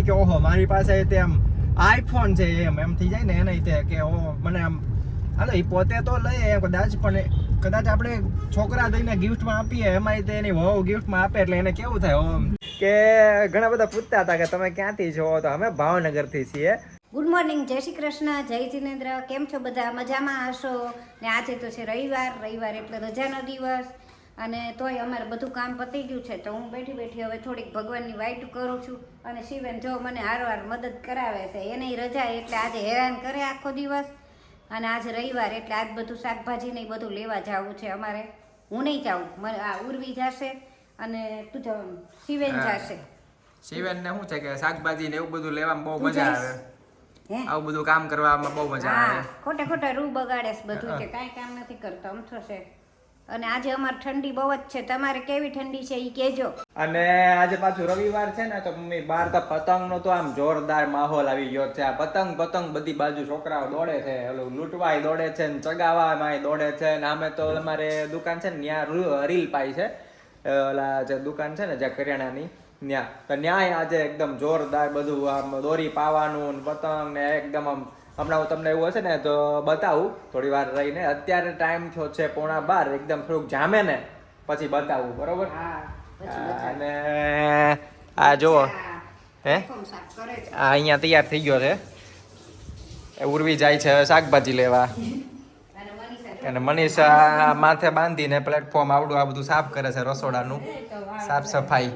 થાય કે ઓહો મારી પાસે તેમ આઈફોન છે એમ થઈ જાય ને એને તે કે ઓ મને આમ હાલો એ પોતે તો લઈએ કદાચ પણ કદાચ આપણે છોકરા દઈને ગિફ્ટમાં આપીએ એમાં તે એની વહુ ગિફ્ટમાં આપે એટલે એને કેવું થાય કે ઘણા બધા પૂછતા હતા કે તમે ક્યાંથી છો તો અમે ભાવનગરથી છીએ. ગુડ મોર્નિંગ, જય શ્રી કૃષ્ણ, જય જિનેન્દ્ર. કેમ છો બધા? મજામાં હશો ને? આજે તો છે રવિવાર એટલે રજાનો દિવસ અને તોય અમારે બધું કામ પતી ગયું છે તો હું બેઠી હવે થોડીક ભગવાનની વાઈટ કરું છું અને શિવેન જો મને હારવાર મદદ કરાવે છે. એની રજા એટલે આજે હેરાન કરે આખો દિવસ અને આજે રવિવાર એટલે આજ બધું શાકભાજી ને બધું લેવા જવું છે અમારે. હું નહીં જાઉં, આ ઉર્વી જશે અને તું જવાનું, શિવેન જશે. શિવેન ને શું છે કે શાકભાજી ને એવું બધું લેવામાં બહુ મજા આવે, આવું બધું કામ કરવામાં બહુ મજા આવે. ખોટા રૂ બગાડે બધું કે કાંઈ કામ નથી કરતો આમ થશે. અને આજે અમારે ઠંડી બહુ જ છે. તમારે કેવી ઠંડી છે એ કહેજો. અને આજે પાછું રવિવાર છે ને તો મમ્મી બહાર તો પતંગ નો તો આમ જોરદાર માહોલ આવી ગયો છે. આ પતંગ બધી બાજુ છોકરાઓ દોડે છે, ઓલું લૂંટવાય દોડે છે ને ચગાવવામાં દોડે છે ને અમે તો અમારે દુકાન છે ને ત્યાં રીલ પાઈ છે, ઓલા જે દુકાન છે ને જ્યાં કરિયાણાની ત્યાં તો ન્યાય આજે એકદમ જોરદાર બધું આમ દોરી પાવાનું પતંગ ને એકદમ આમ હમણાં હું તમને એવું હશે ને તો બતાવું થોડી વાર રહીને. અત્યારે ટાઈમ થયો છે 11:15, એકદમ થોડુંક જામે ને પછી બતાવું, બરોબર? અને આ જુઓ હે આ અહીંયા તૈયાર થઈ ગયો છે. ઉર્વી જાય છે શાકભાજી લેવા અને મનીષા માથે બાંધીને પ્લેટફોર્મ આવડું આ બધું સાફ કરે છે, રસોડાનું સાફ સફાઈ.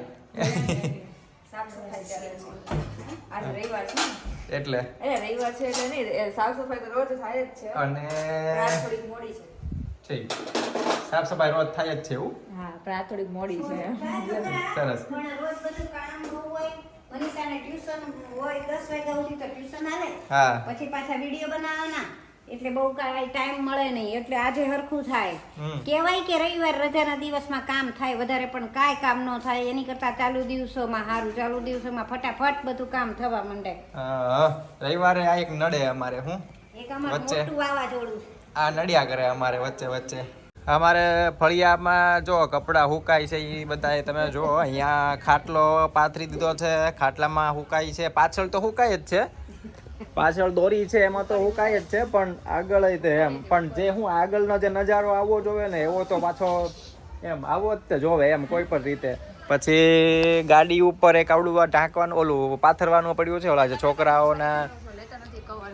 એટલે રવિવાર છે એટલે નહીં, સાફ સફાઈ તો રોજ થાય જ છે અને થોડીક મોડી છે. ઠીક, સાફ સફાઈ રોજ થાય જ છે એવું? હા, પણ આ થોડીક મોડી છે. સરસ. રોજ બધું કામ હોય, મનીષાને ટ્યુશન હોય 10 વાગ્યા સુધી તો ટ્યુશન આવે, હા પછી પાછા વિડીયો બનાવવાના એટલે બહુ કાંઈ ટાઈમ મળે નહીં. એટલે આજે હરખું થાય. કહેવાય કે રવિવાર રજાના દિવસમાં કામ થાય વધારે, પણ કાંઈ કામ ન થાય. એની કરતા ચાલુ દિવસોમાં સારું, ચાલુ દિવસોમાં ફટાફટ બધું કામ થવા માંડે. રવિવારે આ એક નડે અમારે, હું એક અમારે મોટું વાવાઝોડું આ નડિયા કરે અમારે વચ્ચે. અમારે ફળિયામાં જો કપડાં હુકાય છે એ બધા તમે જો અહીંયા ખાટલો પાથરી દીધો છે, ખાટલામાં હુકાય છે. પાછળ તો હુકાય જ છે, પાછળ દોરી છે એમાં તો હુકાય જ છે, પણ આગળ એમ પણ જે હું આગળનો જે નજારો આવવો જોવે ને એવો તો પાછો એમ આવવો જ તે જોવે એમ કોઈ પણ રીતે. પછી ગાડી ઉપર એક આવડું ઢાંકવાનું ઓલું પાથરવાનું પડ્યું છે, ઓલા જે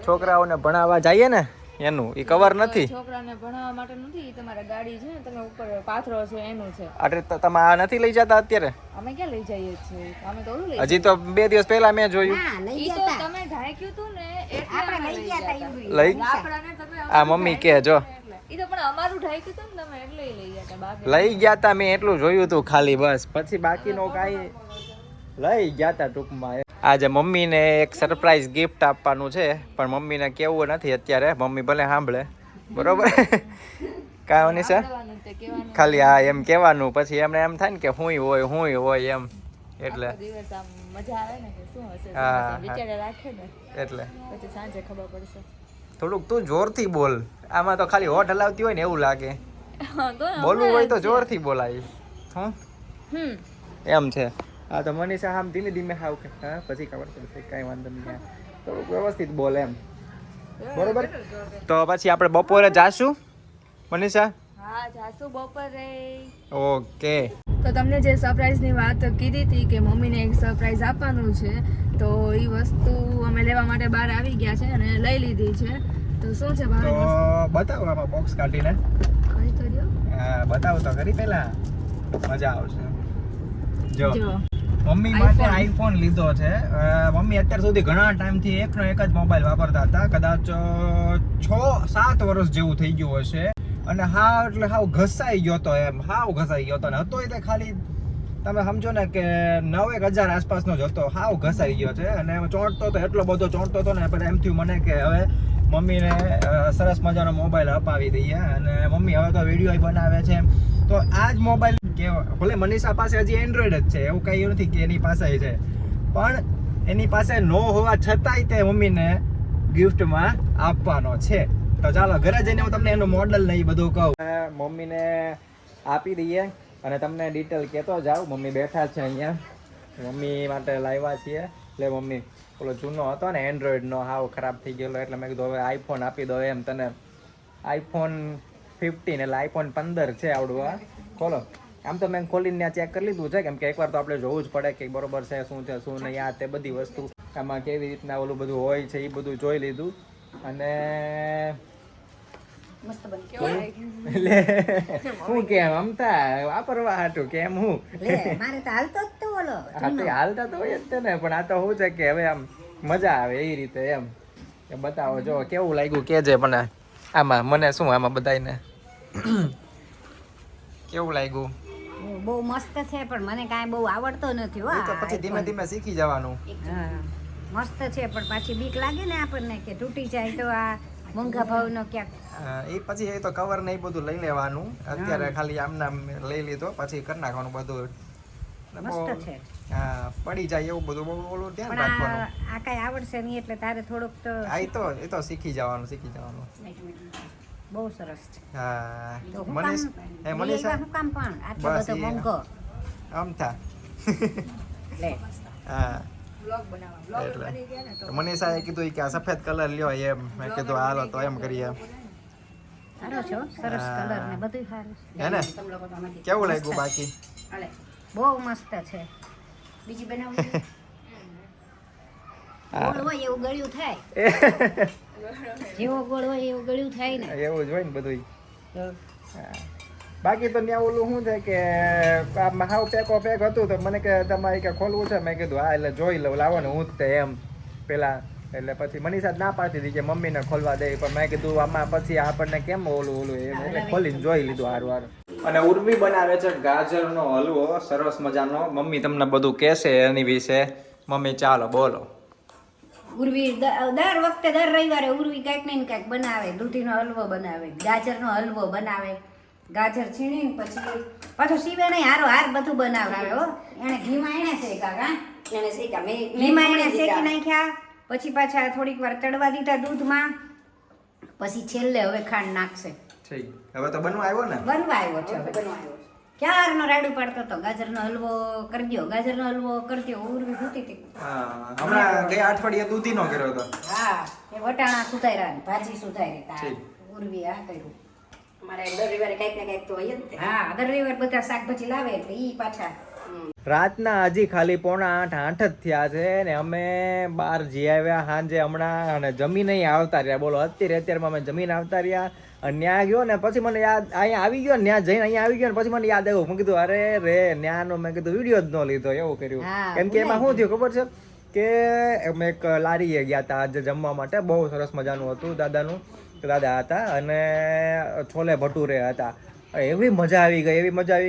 છોકરાઓને ભણાવવા જઈએ ને એનું એ કવર નથી. છોકરાને ભણાવવા માટે નથી, તમારે ગાડી છે ને તમે ઉપર પાથરો છે એનું છે. અરે તમે આ નથી લઈ જતા અત્યારે? અમે ક્યાં લઈ જઈએ છીએ, અમે તો ઓલું લઈ. હજી તો 2 દિવસ પહેલા મેં જોયું. ઈ તો તમે ઢાંક્યું તું ને એટલે આપણે લઈ ગયા હતા. લઈ લાકડાને તમે આ મમ્મી કે જો ઈ તો પણ અમારું ઢાંક્યું તું ને તમે એટલે લઈ ગયા હતા. બાકી લઈ ગયા તા, મેં એટલું જોયું તું ખાલી, બસ. પછી બાકીનો કાંઈ લઈ ગયા તા ટૂંકમાં. આજે મમ્મીને એક સરપ્રાઈઝ ગિફ્ટ આપવાનું છે, પણ મમ્મીને કેવું નથી અત્યારે. મમ્મી ભલે સાંભળે, બરોબર? કાંઈ નહીં સર, ખાલી હા એમ કહેવાનું. પછી એમને એમ થાય ને કે હું હોય એમ, એટલે દિવસ આમ મજા આવે ને કે શું હશે, હા વિચારે રાખે ને એટલે પછી સાંજે ખબર પડશે. થોડુંક તું જોરથી બોલ, આમાં તો ખાલી હોઠ હલાવતી હોય ને એવું લાગે. બોલવું હોય તો જોરથી બોલાય. હું એમ છે. હા તો મનીષા આમ ધીમે હાવ કે હા પછી ખબર પડશે, કાંઈ વાંધો નહીં. થોડુંક વ્યવસ્થિત બોલ એમ, બરોબર? તો પછી આપણે બપોરે જાશું મનીષા? હા, જાશું બપોરે. ઓકે. તો તમને જે સરપ્રાઈઝની વાત કીધી હતી કે મમ્મીને એક સરપ્રાઈઝ આપવાનું છે, તો એ વસ્તુ અમે લેવા માટે બહાર આવી ગયા છે અને લઈ લીધી છે. તો શું છે બહાર? તો બતાવો આમાં બોક્સ કાઢીને. કઈ તો દો. હા બતાવો તો ખરી, પહેલા મજા આવશે. જો મમ્મી માટે આઈફોન લીધો છે. મમ્મી અત્યાર સુધી ઘણા ટાઈમથી એકનો એક જ મોબાઈલ વાપરતા હતા, કદાચ 6-7 વર્ષ જેવું થઈ ગયું હશે. અને એટલે હાવ ઘસાઈ ગયો હતો એમ, હાવ ઘસાઈ ગયો હતો ને હતો એટલે ખાલી તમે સમજો ને કે 9,000 આસપાસનો જ હતો. હાવ ઘસાઈ ગયો છે અને ચોંટતો હતો, એટલો બધો ચોંટતો હતો ને પછી એમ થયું મને કે હવે મમ્મીને સરસ મજાનો મોબાઈલ અપાવી દઈએ. અને મમ્મી હવે તો વિડીયો બનાવે છે, તો આ જ મોબાઈલ ભલે મનીષા પાસે હજી એન્ડ્રોઈડ જ છે, એવું કઈ નથી કે એની પાસે છે, પણ એની પાસે ન હોવા છતાંય તે મમ્મીને ગિફ્ટમાં આપવાનો છે. તો ચાલો ઘરે જઈને હું તમને એનું મોડલ ને એ બધું કહું. મમ્મીને આપી દઈએ અને તમને ડિટેલ કહેતો જાઉં. મમ્મી બેઠા છે અહીંયા, મમ્મી માટે લાવ્યા છીએ એટલે મમ્મી ઓલો જૂનો હતો ને એન્ડ્રોઈડનો હાવ ખરાબ થઈ ગયેલો એટલે મેં કીધું હવે આઈફોન આપી દો એમ તને. આઈફોન 15 એટલે આઈફોન 15 છે આવડું. આ ખોલો. આમ તો મેં ખોલીને ત્યાં ચેક કરી લીધું છે કેમ કે એકવાર તો આપણે જોવું જ પડે કે બરોબર છે શું નહીં આ તે બધી વસ્તુ આમાં કેવી રીતના ઓલું બધું હોય છે એ બધું જોઈ લીધું. અને મસ્ત બની એટલે શું કેમ અમતા વાપરવા હાટું કેમ હું લે મારે તો હાલતો જ તો ઓલો હા તે હાલતા તો હોય જ તે ને પણ આ તો શું છે કે હવે આમ મજા આવે એ રીતે એમ કે બતાવો જો કેવું લાગ્યું કેજે મને આમાં મને શું આમાં બધાયને કેવું લાગ્યું. બહુ મસ્ત છે પણ મને કાંઈ બહુ આવડતો નથી હો એ તો પછી ધીમે ધીમે શીખી જવાનું. હા મસ્ત છે પણ પાછી બીક લાગે ને આપણને કે તૂટી જાય તો આ મોંઘા ભાવનો ક્યાંક. એ પછી એ તો કવર ને એ બધું લઈ લેવાનું અત્યારે ખાલી આમના લઈ લીધો પછી કરી નાખવાનું બધું. મસ્ત છે. હા પડી જાય એવું બધું બહુ ઓલું ધ્યાન પણ રાખવાનું. આ કાંઈ આવડશે નહીં એટલે તારે થોડુંક તો એ તો શીખી જવાનું. બહુ સરસ છે. હા તો હું મનીષ કામ મનીષા હું કામ પણ આટલો બસ બધો એ. મોંઘો અમથા લે હા બ્લોગ બનાવવા બ્લોગ એટલે. બની ગયા ને તો મનીષાએ કીધું કે આ સફેદ કલર લ્યો એમ મેં કીધું હાલો તો એમ કરીએ સારો છો સરસ કલર ને બધું સારું છે. હે ને કેવું લાગ્યું બાકી બહુ મસ્ત છે. બીજી બનાવું ગોળ હોય એવું ગળ્યું થાય જેવો ગોળ હોય એવું ગળ્યું થાય ને એવું જ હોય ને બધું. તો બાકી તો ત્યાં ઓલું શું છે કે આમાં હાવ પેકો પેક હતું તો મને કે તમારે કે ખોલવું છે મેં કીધું હા એટલે જોઈ લઉં લાવો ને હું જ તે એમ પેલા એટલે પછી મનીષા ના પાડતી હતી કે મમ્મીને ખોલવા દે પણ મેં કીધું આમાં પછી આપણને કેમ ઓલું એમ એટલે ખોલીને જોઈ લીધું હારું. અને ઉર્વી બનાવે છે ગાજરનો હલવો સરસ મજાનો. મમ્મી તમને બધું કહેશે એની વિશે. મમ્મી ચાલો બોલો. ઉર્વી દર વખતે દર રવિવારે ઉર્વી કાંઈક ને કાંઈક બનાવે. દૂધીનો હલવો બનાવે, ગાજરનો હલવો બનાવે. ગાજર છીણીને પછી પાછું સીવે નહીં હારો હાર બધું બનાવડાવે હો. એને ઘીમાં એને શેકા કા ઘીમાં એને શેકી નાખ્યા પછી પાછા થોડીક વાર ચડવા દીધા દૂધમાં પછી છેલ્લે હવે ખાંડ નાખશે. હવે તો બનવા આવ્યો ને બનવા આવ્યો છે હવે. ક્યારનો રાડું પાડતો હતો ગાજરનો હલવો કરી દ્યો ગાજરનો હલવો કરી દ્યો. ઉર્વી જોતી હતી. હમણાં ગયા અઠવાડિયે દૂધીનો કર્યો હતો. હા એ વટાણા સુધાર્યા ને ભાજી સુધારી તા ઉર્વી આ કર્યું. અમારે દર રવિવારે કંઈક ને કંઈક તો હોય જ તે. હા દર રવિવારે બધા શાકભાજી લાવે એટલે ઈ પાછા રાતના હજી ખાલી 7:30 જ થયા છે ને અમે બહાર જઈ આવ્યા સાંજે હમણાં અને જમીને આવતા રહ્યા. બોલો અત્યારમાં અમે જમીને આવતા રહ્યા અને ત્યાં ગયો ને પછી મને યાદ અહીંયા આવી ગયો ને ત્યાં જઈને અહીંયા આવી ગયો ને પછી મને યાદ આવ્યું. મેં કીધું અરે રે ન્યાનો મેં કીધું વિડીયો જ ન લીધો એવું કર્યું. કેમ કે એમાં શું થયું ખબર છે કે અમે એક લારીએ ગયા હતા આજે જમવા માટે. બહુ સરસ મજાનું હતું. દાદા હતા અને છોલે ભટુરે હતા. એવી મજા આવી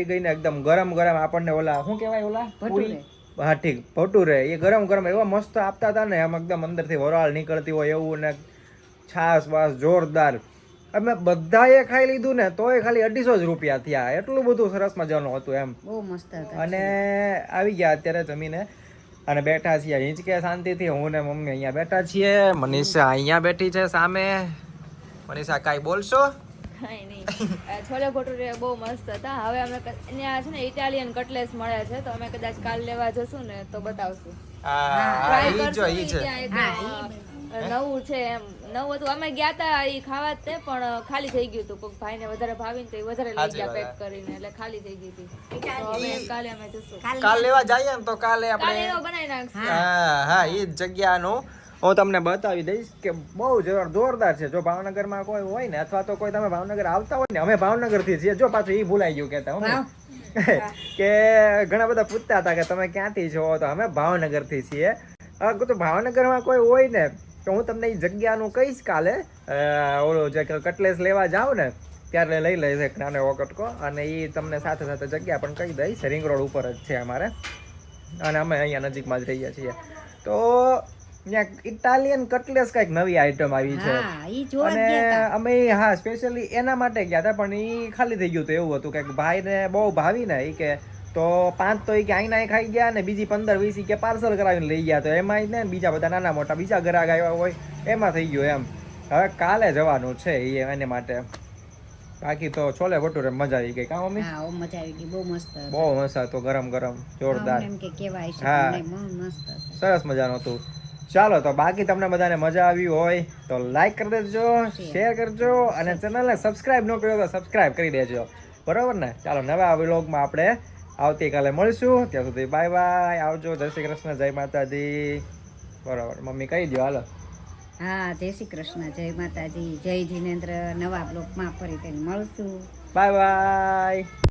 ગઈ ને એકદમ ગરમ આપણને ઓલા શું કહેવાય ઓલા પૂરી હા ઠીક ભટુરે એ ગરમ એવા મસ્ત આપતા હતા ને આમ એકદમ અંદરથી વરાળ નીકળતી હોય એવું ને છાસ વાસ જોરદાર. અમે બધાએ ખાઈ લીધું ને તોય ખાલી 250 રૂપિયા થયા. એટલું બધું સરસ મજાનું હતું એમ. બહુ મસ્ત હતા. અને આવી ગયા અત્યારે જમીને અને બેઠા છીએ હિંચકે શાંતિથી. હું ને મમ્મી અહીંયા બેઠા છીએ. મનીષા અહીંયા બેઠી છે સામે. મનીષા કાંઈ બોલશો? કાંઈ નહીં. છોલે ભટુરે બહુ મસ્ત હતા. હવે અમે ત્યાં છે ને ઇટાલિયન કટલેસ મળે છે તો અમે કદાચ કાલ લેવા જશું ને તો બતાવશું. હા ઈ જો ઈ છે. નવું છે એમ નવું હતું. અમે ગયા તા એ ખાવા જ તે પણ ખાલી થઈ ગયું હતું. કોઈ ભાઈને વધારે ભાવીને તો એ વધારે લઈ ગયા પેક કરીને એટલે ખાલી થઈ ગઈ હતી. તો હવે કાલે અમે જશું. કાલ લેવા જઈએ ને તો કાલે આપણે એનો બનાવી નાખશું. હા ઈ જ જગ્યાનું હું તમને બતાવી દઈશ કે બહુ જોરદાર છે. જો ભાવનગરમાં કોઈ હોય ને અથવા તો કોઈ તમે ભાવનગર આવતા હોય ને અમે ભાવનગર થી છીએ. જો પાછું ઈ ભૂલાઈ ગયું કેતા હું કે ઘણા બધા પૂછતા હતા કે તમે ક્યાંથી છો તો અમે ભાવનગર થી છીએ. તો ભાવનગરમાં કોઈ હોય ને તો હું તમને એ જગ્યાનું કહીશ કાલે. ઓલો જે કટલેસ લેવા જાવ ને ત્યારે લઈ લઈશ એક નાનો કટકો અને એ તમને સાથે સાથે જગ્યા પણ કહી દઈશ. રિંગ રોડ ઉપર જ છે અમારે અને અમે અહીંયા નજીકમાં જ રહીએ છીએ. તો ત્યાં ઇટાલિયન કટલેસ કંઈક નવી આઈટમ આવી છે અને અમે સ્પેશિયલી એના માટે ગયા હતા પણ એ ખાલી થઈ ગયું હતું. એવું હતું કે ભાઈને બહુ ભાવી ને એ કે તો 5 તો એ કે આઈના ખાઈ ગયા ને બીજી 15-20 કે પાર્સલ કરાવીને લઈ ગયા. તો એમાં ને બીજા બધા નાના મોટા બીજા ગ્રાહક આવ્યા હોય એમાં થઈ ગયું એમ. હવે કાલે જવાનું છે એને માટે. બાકી તો છોલે ભટુરે મજા આવી ગઈ કા મમ્મી? હા ઓ મજા આવી ગઈ, બહુ મસ્ત હતું. બહુ મસ્ત હતો, ગરમ ગરમ જોરદાર, એમ કે કેવા હશે હા. તમને, બહુ મસ્ત હતું. સરસ મજાનું હતું. ચાલો તો બાકી તમને બધાને મજા આવી હોય તો લાઈક કરી દેજો, શેર કરજો અને ચેનલને સબસ્ક્રાઇબ ન કર્યો તો સબસ્ક્રાઇબ કરી દેજો, બરોબર ને? ચાલો નવા વ્લોગમાં આપણે આવતીકાલે મળીશું. ત્યાં સુધી બાય બાય, આવજો, જય શ્રી કૃષ્ણ, જય માતાજી. બરોબર મમ્મી કહી દો હાલો. હા, જય શ્રી કૃષ્ણ, જય માતાજી, જય જીનેન્દ્ર. નવા બ્લોગમાં ફરી તેને મળશું. Bye bye.